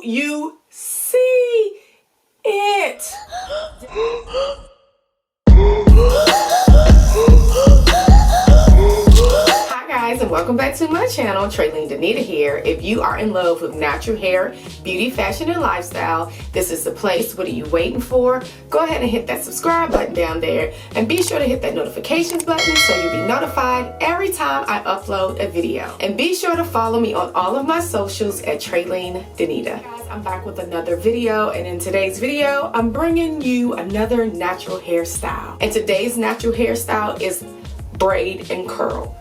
you see it? Hi guys, and welcome back to my channel. Traylene Danita here. If you are in love with natural hair, beauty, fashion, and lifestyle, this is the place. What are you waiting for? Go ahead and hit that subscribe button down there, and be sure to hit that notifications button so you'll be notified every time I upload a video. And be sure to follow me on all of my socials at Traylene Danita. Guys, I'm back with another video, and in today's video, I'm bringing you another natural hairstyle. And today's natural hairstyle is braid and curl.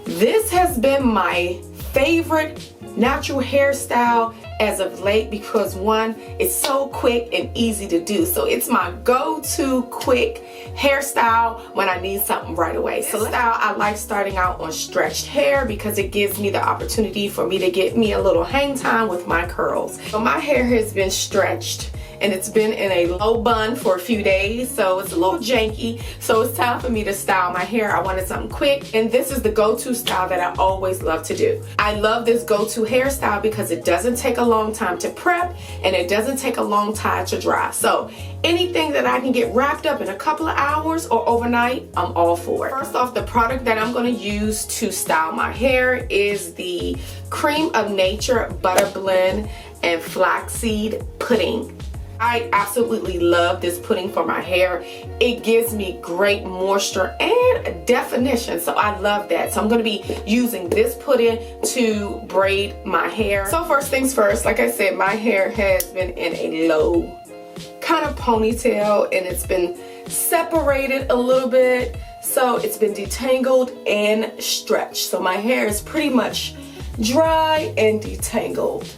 This has been my favorite natural hairstyle as of late because one, it's so quick and easy to do. So it's my go-to quick hairstyle when I need something right away. So style, I like starting out on stretched hair because it gives me the opportunity for me to get me a little hang time with my curls. So my hair has been stretched and it's been in a low bun for a few days, so it's a little janky. So it's time for me to style my hair. I wanted something quick, and this is the go-to style that I always love to do. I love this go-to hairstyle because it doesn't take a long time to prep and it doesn't take a long time to dry. So anything that I can get wrapped up in a couple of hours or overnight, I'm all for it. First off, the product that I'm going to use to style my hair is the Creme of Nature Butter Blend and Flaxseed Pudding. I absolutely love this pudding for my hair. It gives me great moisture and definition, so I love that. So I'm going to be using this pudding to braid my hair. So first things first, like I said, my hair has been in a low kind of ponytail and it's been separated a little bit. So it's been detangled and stretched. So my hair is pretty much dry and detangled.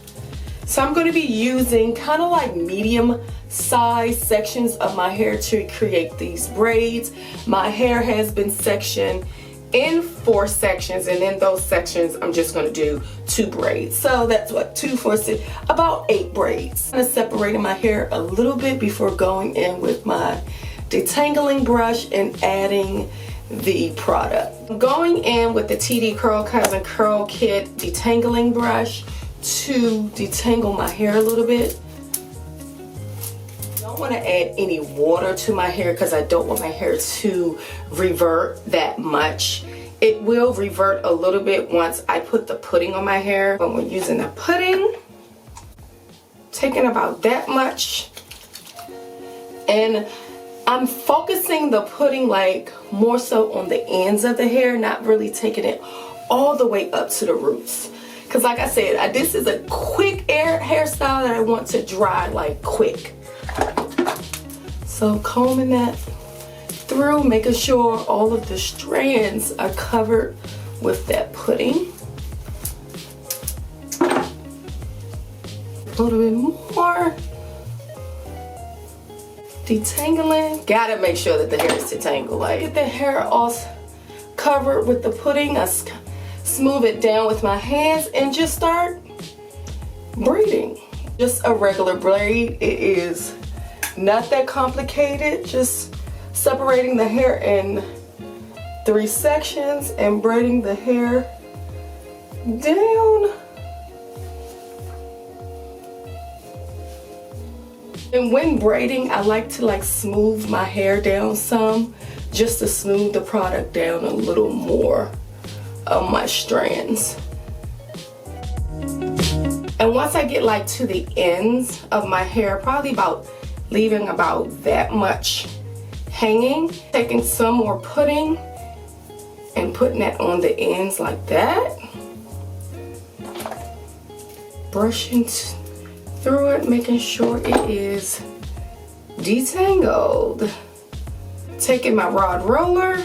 So I'm going to be using kind of like medium size sections of my hair to create these braids. My hair has been sectioned in 4 sections, and in those sections I'm just going to do 2 braids. So that's what, 2, 4, 6, about 8 braids. I'm separating my hair a little bit before going in with my detangling brush and adding the product. I'm going in with the TD Curl Cousin Curl Kit detangling brush to detangle my hair a little bit. I don't want to add any water to my hair because I don't want my hair to revert that much. It will revert a little bit once I put the pudding on my hair. When we're using the pudding, taking about that much, and I'm focusing the pudding like more so on the ends of the hair, not really taking it all the way up to the roots. Because like I said, this is a quick hairstyle that I want to dry like quick. So combing that through, making sure all of the strands are covered with that pudding. A little bit more. Detangling. Gotta make sure that the hair is detangled. Like, get the hair all covered with the pudding. I smooth it down with my hands and just start braiding. Just a regular braid. It is not that complicated. Just separating the hair in 3 sections and braiding the hair down. And when braiding, I like to smooth my hair down some, just to smooth the product down a little more of my strands. And once I get to the ends of my hair, probably leaving about that much hanging, taking some more pudding and putting that on the ends like that, brushing through it, making sure it is detangled, taking my rod roller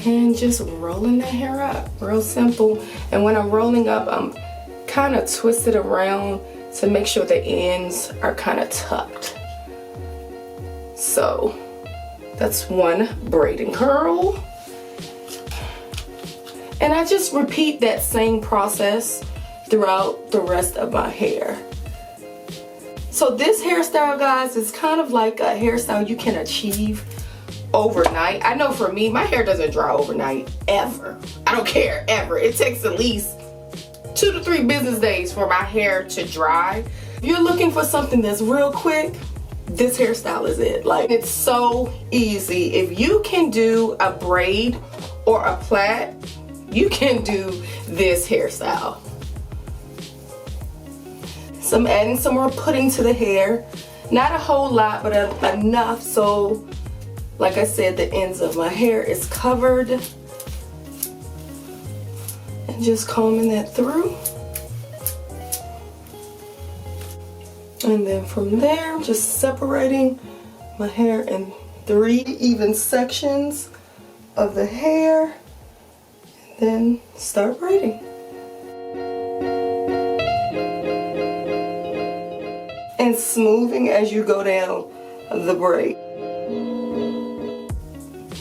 and just rolling the hair up. Real simple. And when I'm rolling up, I'm kind of twisted around to make sure the ends are kind of tucked. So that's one braid and curl. And I just repeat that same process throughout the rest of my hair. So this hairstyle, guys, is kind of like a hairstyle you can achieve overnight. I know for me, my hair doesn't dry overnight, ever. I don't care, ever. It takes at least 2 to 3 business days for my hair to dry. If you're looking for something that's real quick, this hairstyle is it. Like, it's so easy. If you can do a braid or a plait, you can do this hairstyle. So I'm adding some more pudding to the hair. Not a whole lot, but enough so, like I said, the ends of my hair is covered. And just combing that through. And then from there, I'm just separating my hair in 3 even sections of the hair. And then start braiding. And smoothing as you go down the braid.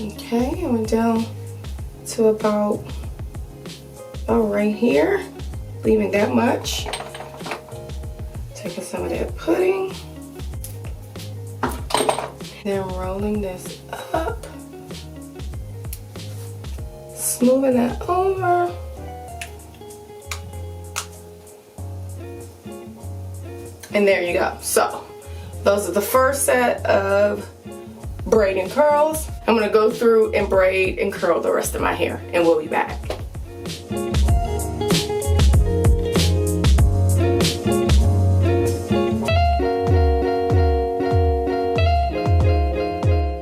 Okay, I went down to about right here, leaving that much. Taking some of that pudding, then rolling this up, smoothing that over. And there you go. So those are the first set of braid and curls. I'm gonna go through and braid and curl the rest of my hair, and we'll be back.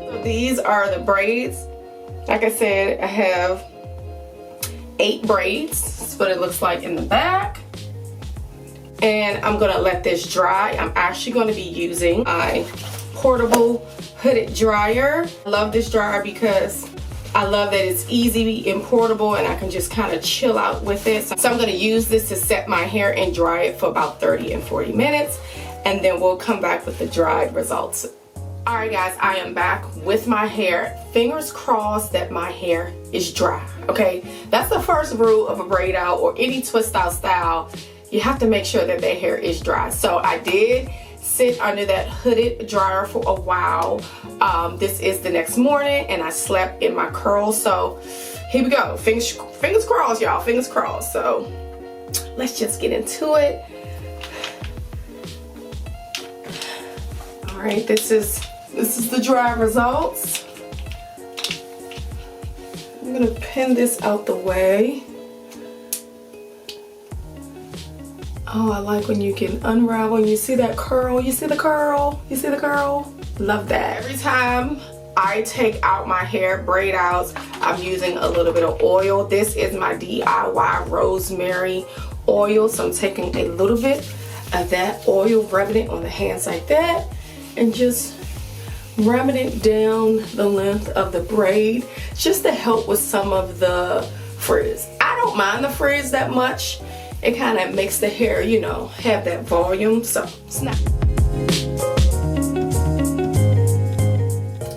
So these are the braids. Like I said, I have 8 braids. That's what it looks like in the back. And I'm gonna let this dry. I'm actually gonna be using my portable hooded dryer. I love this dryer because I love that it's easy and portable, and I can just kind of chill out with it. So I'm gonna use this to set my hair and dry it for about 30 and 40 minutes, and then we'll come back with the dried results. All right guys, I am back with my hair. Fingers crossed that my hair is dry, okay? That's the first rule of a braid out or any twist out style. You have to make sure that their hair is dry. So I did sit under that hooded dryer for a while. This is the next morning, and I slept in my curls. So here we go. Fingers crossed, y'all. Fingers crossed. So let's just get into it. All right, this is the dry results. I'm gonna pin this out the way. Oh, I like when you can unravel and you see that curl. You see the curl? You see the curl? Love that. Every time I take out my hair braid outs, I'm using a little bit of oil. This is my DIY rosemary oil. So I'm taking a little bit of that oil, rubbing it on the hands like that, and just rubbing it down the length of the braid just to help with some of the frizz. I don't mind the frizz that much. It kind of makes the hair, you know, have that volume, so snap.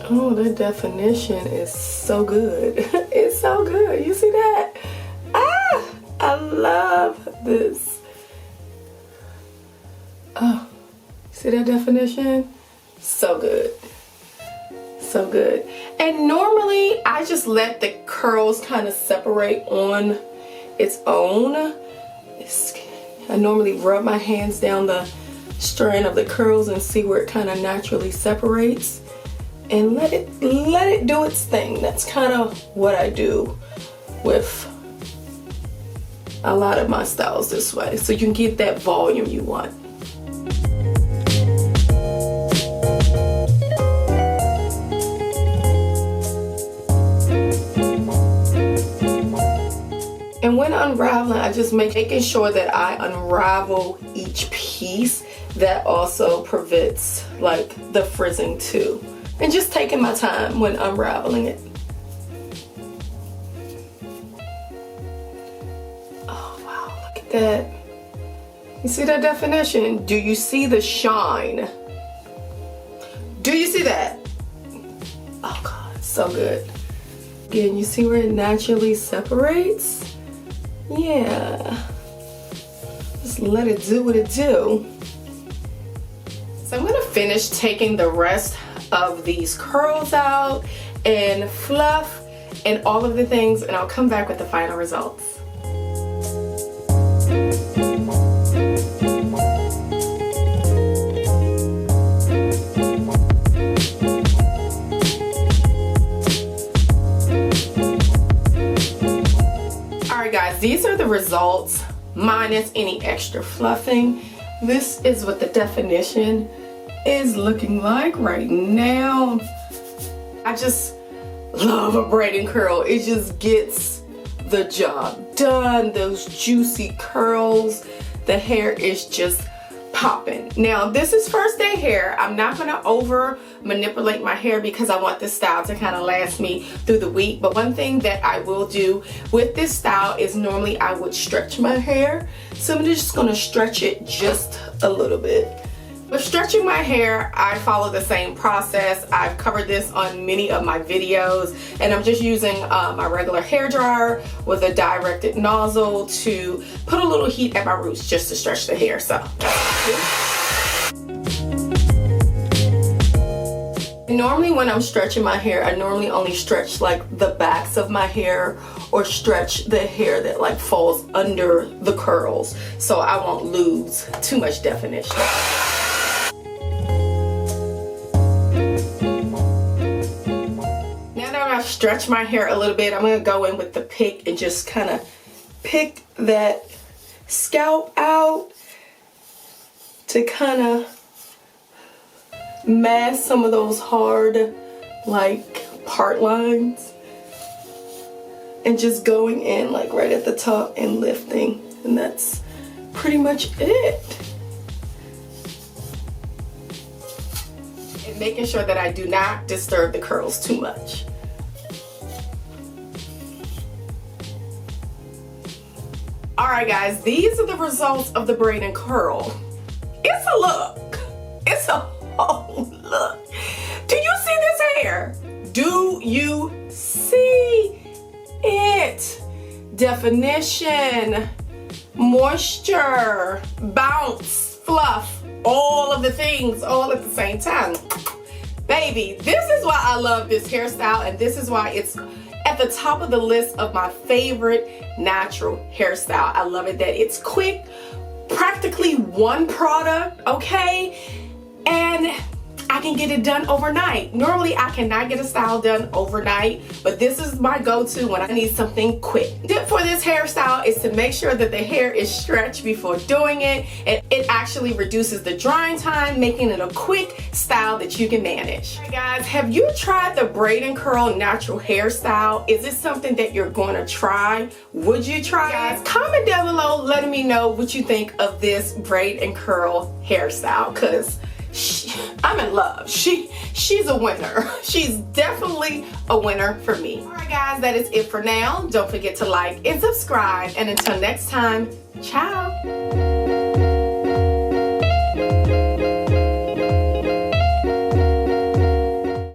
Oh, the definition is so good. It's so good. You see that? Ah, I love this. Oh, see that definition? So good. So good. And normally I just let the curls kind of separate on its own. I normally rub my hands down the strand of the curls and see where it kind of naturally separates, and let it do its thing. That's kind of what I do with a lot of my styles this way, so you can get that volume you want. And when unraveling, I just making sure that I unravel each piece. That also prevents like the frizzing too. And just taking my time when unraveling it. Oh wow, look at that. You see that definition? Do you see the shine? Do you see that? Oh God, so good. Again, you see where it naturally separates? Yeah, just let it do what it do. So I'm gonna finish taking the rest of these curls out and fluff and all of the things, and I'll come back with the final results. Alright guys, these are the results minus any extra fluffing. This is what the definition is looking like right now. I just love a braid and curl. It just gets the job done. Those juicy curls. The hair is just popping. Now this is first day hair. I'm not going to over manipulate my hair because I want this style to kind of last me through the week. But one thing that I will do with this style is normally I would stretch my hair. So I'm just going to stretch it just a little bit. With stretching my hair, I follow the same process. I've covered this on many of my videos, and I'm just using my regular hair dryer with a directed nozzle to put a little heat at my roots just to stretch the hair. So normally when I'm stretching my hair, I normally only stretch like the backs of my hair or stretch the hair that like falls under the curls so I won't lose too much definition. Stretch my hair a little bit. I'm going to go in with the pick and just kind of pick that scalp out to kind of mask some of those hard like part lines, and just going in like right at the top and lifting, and that's pretty much it. And making sure that I do not disturb the curls too much. Alright guys, these are the results of the braid and curl. It's a look. It's a whole look. Do you see this hair? Do you see it? Definition, moisture, bounce, fluff, all of the things all at the same time. Baby, this is why I love this hairstyle, and this is why it's at the top of the list of my favorite natural hairstyle. I love it that it's quick, practically one product, okay? And I can get it done overnight. Normally I cannot get a style done overnight, but this is my go-to when I need something quick. Tip for this hairstyle is to make sure that the hair is stretched before doing it, and it actually reduces the drying time, making it a quick style that you can manage. Alright guys, have you tried the braid and curl natural hairstyle? Is this something that you're going to try? Would you try? Guys, comment down below letting me know what you think of this braid and curl hairstyle, because I'm in love. She's a winner. She's definitely a winner for me. Alright guys, that is it for now. Don't forget to like and subscribe, and until next time, ciao.